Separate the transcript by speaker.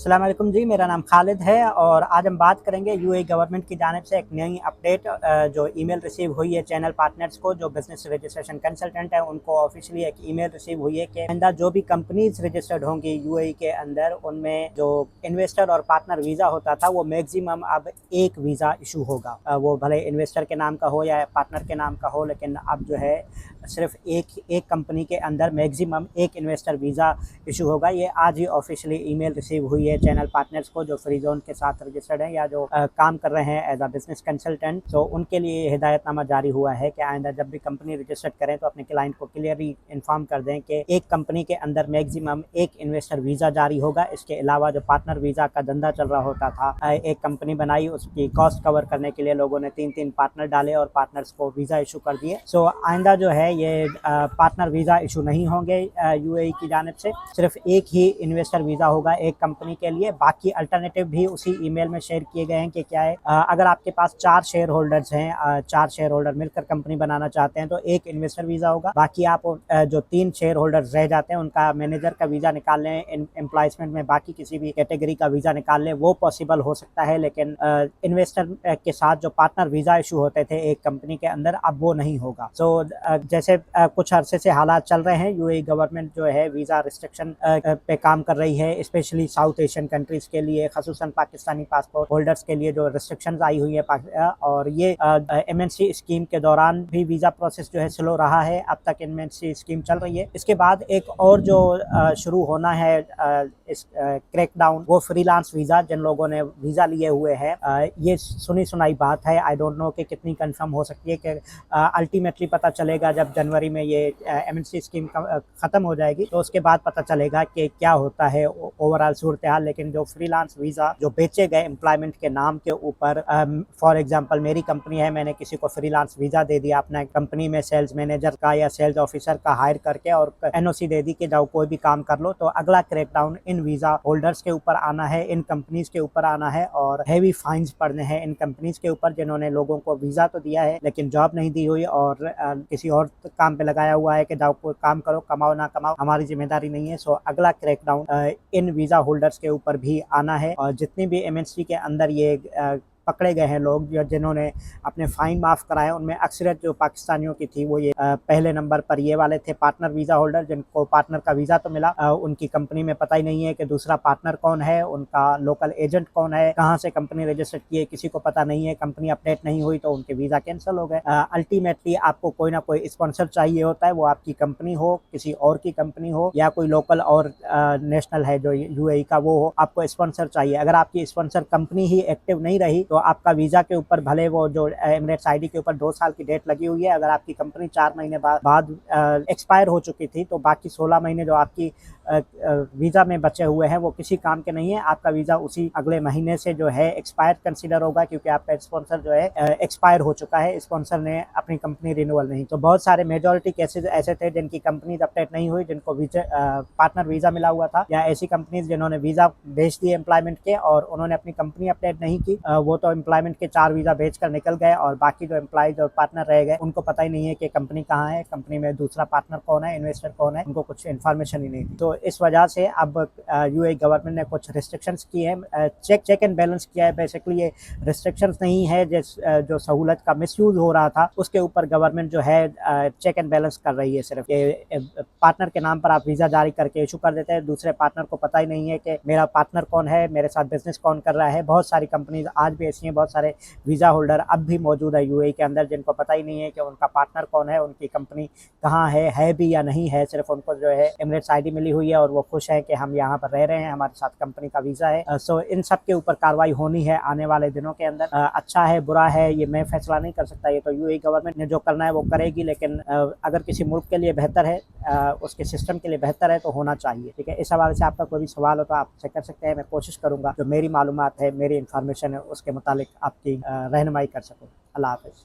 Speaker 1: अस्सलाम वालेकुम जी, मेरा नाम खालिद है और आज हम बात करेंगे यूएई गवर्नमेंट की जानिब से एक नई अपडेट जो ईमेल रिसीव हुई है चैनल पार्टनर्स को, जो बिजनेस रजिस्ट्रेशन कंसल्टेंट है उनको ऑफिशियली एक ईमेल रिसीव हुई है कि आइंदा जो भी कंपनीज रजिस्टर्ड होंगी यूएई के अंदर, उनमें जो इन्वेस्टर और पार्टनर वीज़ा होता था वो मैक्सिमम अब एक वीज़ा इशू होगा। वो भले इन्वेस्टर के नाम का हो या पार्टनर के नाम का हो, लेकिन अब जो है सिर्फ एक कंपनी के अंदर मैक्सिमम एक इन्वेस्टर वीज़ा इशू होगा। ये आज ही ऑफिशियली ईमेल रिसीव हुई है चैनल पार्टनर्स को जो फ्री जोन के साथ रजिस्टर्ड हैं या जो काम कर रहे हैं एज अ बिजनेस कंसल्टेंट। तो उनके लिए हिदायतनामा जारी हुआ है कि आइंदा जब भी कंपनी रजिस्टर्ड करें तो अपने क्लाइंट को क्लियरली इन्फॉर्म कर दें कि एक कंपनी के अंदर मैक्सिमम एक इन्वेस्टर वीज़ा जारी होगा। इसके अलावा जो पार्टनर वीज़ा का धंधा चल रहा होता था, एक कंपनी बनाई, उसकी कॉस्ट कवर करने के लिए लोगों ने 3-3 पार्टनर डाले और पार्टनर्स को वीज़ा इशू कर दिए। सो आइंदा जो है ये पार्टनर वीज़ा इशू नहीं होंगे यूएई की जानिब से, सिर्फ एक ही इन्वेस्टर वीज़ा होगा एक कंपनी के लिए। बाकी अल्टरनेटिव भी उसी ईमेल में शेयर किए गए हैं कि क्या है, अगर आपके पास 4 शेयर होल्डर्स हैं, 4 शेयर होल्डर मिलकर कंपनी बनाना चाहते हैं तो एक इन्वेस्टर वीज़ा होगा। बाकी आप जो 3 शेयर होल्डर्स रह जाते हैं उनका मैनेजर का वीज़ा निकाल लें, एम्प्लॉयमेंट में बाकी किसी भी कैटेगरी का वीज़ा निकाल लें, वो पॉसिबल हो सकता है। लेकिन इन्वेस्टर के साथ जो पार्टनर वीज़ा इशू होते थे एक कंपनी के अंदर, अब वो नहीं होगा। सो जैसे कुछ अरसे से हालात चल रहे हैं, यूएई गवर्नमेंट जो है वीज़ा रिस्ट्रिक्शन पे काम कर रही है, स्पेशली साउथ एशियन कंट्रीज़ के लिए, ख़ुसूसन पाकिस्तानी पासपोर्ट होल्डर्स के लिए जो रिस्ट्रिक्शंस आई हुई है। और ये एमएनसी स्कीम के दौरान भी वीज़ा प्रोसेस जो है स्लो रहा है। अब तक एमएनसी स्कीम चल रही है। इसके बाद एक और जो शुरू होना है इस क्रैकडाउन, वो फ्रीलांस वीज़ा, जिन लोगों ने वीज़ा लिए हुए हैं, ये सुनी सुनाई बात है। आई डोंट नो कि कितनी कंफर्म हो सकती है कि अल्टीमेटली पता चलेगा जब जनवरी में ये एमएनसी स्कीम ख़त्म हो जाएगी, तो उसके बाद पता चलेगा कि क्या होता है ओवरऑल सूरत हाल। लेकिन जो फ्रीलांस वीज़ा जो बेचे गए एम्प्लॉयमेंट के नाम के ऊपर, फॉर एग्जांपल मेरी कंपनी है, मैंने किसी को फ्रीलांस वीज़ा दे दिया अपना कंपनी में सेल्स मैनेजर का या सेल्स ऑफिसर का हायर करके, और एनओसी दे दी कि जाओ कोई भी काम कर लो, तो अगला क्रैकडाउन इन वीज़ा होल्डर्स के ऊपर आना है, इन कंपनीज के ऊपर आना है, और हैवी फाइन्स पड़ने हैं इन कंपनीज के ऊपर जिन्होंने लोगों को वीज़ा तो दिया है लेकिन जॉब नहीं दी हुई और किसी और काम पे लगाया हुआ है कि जाओ कोई काम करो, कमाओ ना कमाओ हमारी जिम्मेदारी नहीं है। सो अगला क्रैकडाउन इन वीज़ा होल्डर्स के ऊपर भी आना है। और जितनी भी एमएनसी के अंदर ये पकड़े गए हैं लोग जिन्होंने अपने फ़ाइन माफ़ कराए, उनमें अक्सरियत जो पाकिस्तानियों की थी वो ये पहले नंबर पर ये वाले थे, पार्टनर वीज़ा होल्डर, जिनको पार्टनर का वीज़ा तो मिला, उनकी कंपनी में पता ही नहीं है कि दूसरा पार्टनर कौन है, उनका लोकल एजेंट कौन है, कहाँ से कंपनी रजिस्टर की है, किसी को पता नहीं है, कंपनी अपडेट नहीं हुई तो उनके वीज़ा कैंसिल हो गए। अल्टीमेटली आपको कोई ना कोई स्पॉन्सर चाहिए होता है, वो आपकी कंपनी हो, किसी और की कंपनी हो, या कोई लोकल और नेशनल है जो यूएई का वो हो, आपको स्पॉन्सर चाहिए। अगर आपकी स्पॉन्सर कंपनी ही एक्टिव नहीं रही तो आपका वीज़ा के ऊपर भले वो जो एमिरेट्स आईडी के ऊपर 2 साल की डेट लगी हुई है, अगर आपकी कंपनी 4 महीने बाद एक्सपायर हो चुकी थी तो बाकी 16 महीने जो आपकी वीज़ा में बचे हुए हैं वो किसी काम के नहीं है। आपका वीज़ा उसी अगले महीने से जो है एक्सपायर कंसीडर होगा, क्योंकि आपका स्पॉन्सर जो है एक्सपायर हो चुका है, स्पॉन्सर ने अपनी कंपनी रिन्यूअल नहीं। तो बहुत सारे मेजॉरिटी केसेज ऐसे थे जिनकी कंपनी अपडेट नहीं हुई, जिनको पार्टनर वीज़ा मिला हुआ था, या ऐसी कंपनीज जिन्होंने वीज़ा बेच दिए एम्प्लॉयमेंट के और उन्होंने अपनी कंपनी अपडेट नहीं की, वो तो एम्प्लॉयमेंट के 4 वीज़ा बेचकर निकल गए, और बाकी जो एम्प्लॉयज और पार्टनर रह गए उनको पता ही नहीं है कि कंपनी कहाँ है, कंपनी में दूसरा पार्टनर कौन है, इन्वेस्टर कौन है, उनको कुछ इन्फॉर्मेशन ही नहीं थी। तो इस वजह से अब यूएई गवर्नमेंट ने कुछ रिस्ट्रिक्शंस की है, चेक एंड बैलेंस किया है। बेसिकली ये रिस्ट्रिक्शंस नहीं है जो सहूलत का मिसयूज हो रहा था उसके ऊपर गवर्नमेंट जो है चेक एंड बैलेंस कर रही है। सिर्फ ये पार्टनर के नाम पर आप वीज़ा जारी करके इशू कर देते हैं, दूसरे पार्टनर को पता ही नहीं है कि मेरा पार्टनर कौन है, मेरे साथ बिजनेस कौन कर रहा है। बहुत सारी कंपनीज आज भी ऐसी हैं, बहुत सारे वीज़ा होल्डर अब भी मौजूद है यूएई के अंदर जिनको पता ही नहीं है कि उनका पार्टनर कौन है, उनकी कंपनी कहाँ है भी या नहीं है। सिर्फ उनको जो है एमिरेट्स आईडी मिली हुई है और वो खुश है कि हम यहाँ पर रह रहे हैं, हमारे साथ कंपनी का वीज़ा है। सो इन सब के ऊपर कार्रवाई होनी है आने वाले दिनों के अंदर। अच्छा है बुरा है ये मैं फैसला नहीं कर सकता, ये तो यूएई गवर्नमेंट ने जो करना है वो करेगी, लेकिन अगर किसी मुल्क के लिए बेहतर है, उसके सिस्टम के लिए बेहतर है तो होना चाहिए। ठीक है, इस हवाले से आपका कोई भी सवाल हो तो आप चेक कर सकते हैं। मैं कोशिश करूँगा जो मेरी मालूमात है, मेरी इंफॉर्मेशन है, उसके मुतालिक आपकी रहनुमाई कर सकूँ। अल्लाह हाफ़िज़।